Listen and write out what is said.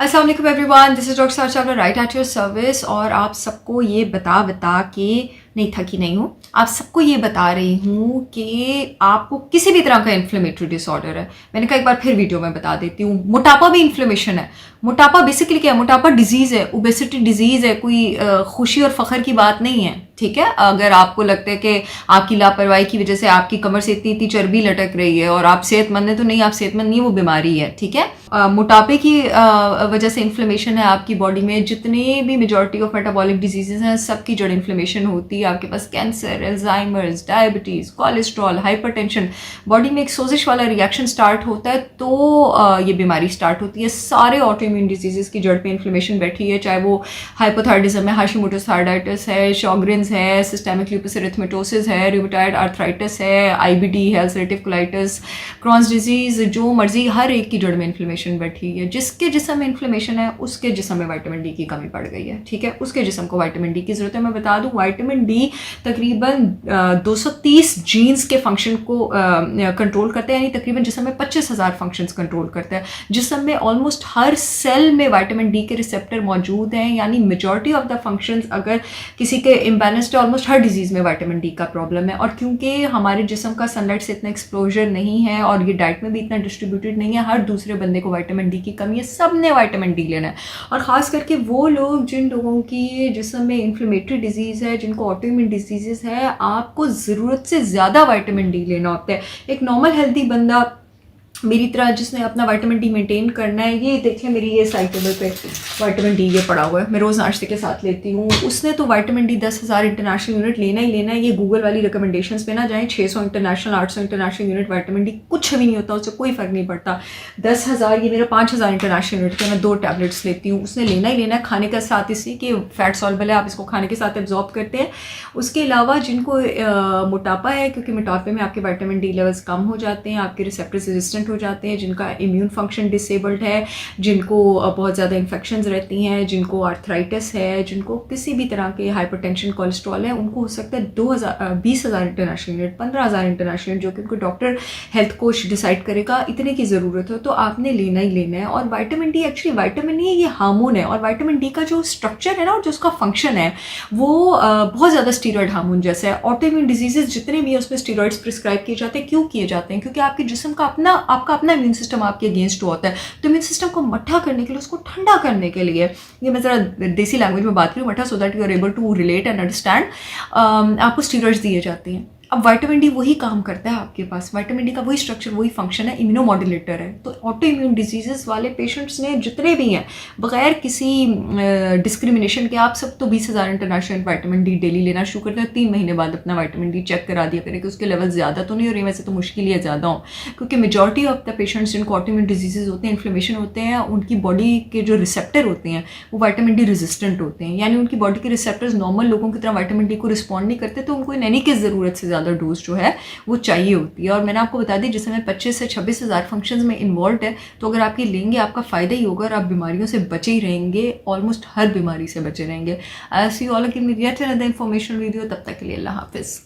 अस्सलाम वालेकुम everyone, this is doctor सार Chawla right at your service. और आप सबको ये बता के नहीं थकी नहीं हूँ, आप सबको ये बता रही हूँ कि आपको किसी भी तरह का इन्फ्लेमेटरी डिसऑर्डर है। मैंने कहा एक बार फिर वीडियो में बता देती हूँ, मोटापा भी इन्फ्लेमेशन है। मोटापा बेसिकली क्या है? मोटापा डिजीज़ है, ओबेसिटी डिजीज़ है, कोई खुशी और फख्र की बात नहीं है। ठीक है, अगर आपको लगता है कि आपकी लापरवाही की वजह से आपकी कमर से इतनी इतनी चर्बी लटक रही है और आप सेहतमंद है, तो नहीं, आप सेहतमंद नहीं, वो बीमारी है। ठीक है, मोटापे की वजह से इन्फ्लेमेशन है आपकी बॉडी में। जितने भी मेजॉरिटी ऑफ मेटाबॉलिक डिजीजेज हैं, सबकी जड़ इन्फ्लेमेशन होती है। आपके पास cancer, Alzheimer's, diabetes, cholesterol, hypertension, body में एक सोजिश वाला रिएक्शन स्टार्ट होता है तो ये बीमारी स्टार्ट होती है। सारे ऑटोइम्यून डिजीजेस की जड़ पे इन्फ्लेमेशन बैठी है, चाहे वो हाइपोथायराइडिज्म है, हाशिमोटोस थायराइटिस है, शॉग्रिन्स है, सिस्टेमिक लूपस एरिथमेटोसिस है, रूमेटॉइड आर्थराइटिस है, आईबीडी है, अल्सरेटिव कोलाइटिस, क्रॉन्स डिजीज, जो मर्जी, हर एक की जड़ में इन्फ्लेमेशन बैठी है। जिसके जिस्म में इन्फ्लेमेशन है उसके जिस्म में विटामिन डी की कमी पड़ गई है। ठीक है, उसके जिस्म को विटामिन डी की जरूरत है। मैं बता दूं, विटामिन डी तकरीबन 230 जीन्स के फंक्शन को कंट्रोल करते हैं, यानी तकरीबन जिस्म में 25,000 फंक्शंस कंट्रोल करते हैं। जिस्म में ऑलमोस्ट हर सेल में विटामिन डी के रिसेप्टर मौजूद हैं, यानी मेजॉरिटी ऑफ द फंक्शंस अगर किसी के इम्बैलेंस्ड है, ऑलमोस्ट हर डिजीज में विटामिन डी का प्रॉब्लम है। और क्योंकि हमारे जिस्म का सनलाइट से इतना एक्सपोजर नहीं है और ये डाइट में भी इतना डिस्ट्रीब्यूटेड नहीं है, हर दूसरे बंदे को विटामिन डी की कमी है। सब ने विटामिन डी लेना है, और ख़ास करके वो लोग जिन लोगों की जिस्म में इन्फ्लेमेटरी डिजीज़ है, जिनको ऑटोइम्यून डिजीज़ है, आपको ज़रूरत से ज़्यादा विटामिन डी लेना होता है। एक नॉर्मल हेल्दी बंदा मेरी तरह जिसने अपना विटामिन डी मेंटेन करना है, ये देखिए मेरी ये साइड टेबल पे विटामिन डी ये पड़ा हुआ है, मैं रोज़ नाश्ते के साथ लेती हूँ। उसने तो विटामिन डी 10,000 इंटरनेशनल यूनिट लेना ही लेना है। ये गूगल वाली रिकमेंडेशंस पे ना जाएं, 600 international, 800 international unit vitamin D कुछ भी नहीं होता, उससे कोई फ़र्क नहीं पड़ता। 10,000, ये मेरा 5,000 इंटरनेशनल यूनिट का, मैं 2 टैबलेट्स लेती हूँ। उसने लेना ही लेना है, खाने के साथ, इससे कि फैट सॉल्युबल है, आप इसको खाने के साथ एब्जॉर्ब करते हैं। उसके अलावा जिनको मोटापा है, क्योंकि मोटापे में आपके विटामिन डी लेवल्स कम हो जाते हैं, आपके रिसेप्टर्स रेजिस्टेंट हो जाते हैं, जिनका इम्यून फंक्शन डिसेबल्ड है, जिनको बहुत ज़्यादा इन्फेक्शंस रहती हैं, जिनको आर्थराइटिस है, जिनको किसी भी तरह के हाइपरटेंशन, कोलेस्ट्रॉल है, उनको हो सकता है 20,000 इंटरनेशनल यूनिट, 15,000 इंटरनेशनल यूनिट, जो कि उनको डॉक्टर हेल्थ कोच डिसाइड करेगा इतने की ज़रूरत हो तो आपने लेना ही लेना है। और विटामिन डी एक्चुअली विटामिन नहीं है, ये हार्मोन है। और विटामिन डी का जो स्ट्रक्चर है ना, और जो उसका फंक्शन है, वो बहुत ज़्यादा स्टीरॉयड हार्मोन जैसा है। ऑटोइम्यून डिजीजेज जितने भी हैं उसमें स्टीरॉयड्स प्रिस्क्राइब किए जाते हैं। क्यों किए जाते हैं? क्योंकि आपके जिस्म का आपका अपना इम्यून सिस्टम आपके अगेंस्ट होता है, तो इम्यून सिस्टम को मट्ठा करने के लिए, उसको ठंडा करने के लिए, ये मैं ज़रा देसी लैंग्वेज में बात करूँ, मट्ठा, so that you are able to relate and understand, आपको स्टीरॉइड्स दिए जाते हैं। अब विटामिन डी वही काम करता है आपके पास, विटामिन डी का वही स्ट्रक्चर, वही फंक्शन है, इम्यूनोमॉड्यूलेटर है। तो ऑटो इम्यून डिजीजेस वाले पेशेंट्स ने जितने भी हैं, बगैर किसी डिस्क्रिमिनेशन के, आप सब तो 20,000 इंटरनेशनल विटामिन डी डेली लेना शुरू करते हैं। 3 महीने बाद अपना विटामिन डी चेक करा दिया करें कि उसके लेवल ज़्यादा तो नहीं हो रही। वैसे तो मुश्किल ही है ज़्यादा हो, क्योंकि मेजॉरिटी ऑफ द पेशेंट्स जिनको ऑटो इम्यून डिजीजेज होते हैं, इन्फ्लेमेशन होते हैं, उनकी बॉडी के जो रिसेप्टर होते हैं वो विटामिन डी रेजिस्टेंट होते हैं, यानी उनकी बॉडी के रिसेप्टर्स नॉर्मल लोगों की तरह विटामिन डी को रिस्पॉन्ड नहीं करते, तो उनको इन एनी केस ज़रूरत से ज़्यादा डोज जो है वो चाहिए होती है। और मैंने आपको बता दी, जिसमें 25 से 26,000 फंक्शंस में इन्वॉल्व है, तो अगर आप ये लेंगे आपका फ़ायदा ही होगा और आप बीमारियों से बचे ही रहेंगे, ऑलमोस्ट हर बीमारी से बचे रहेंगे। I see all in the information video. तब तक के लिए अल्लाह हाफिज़।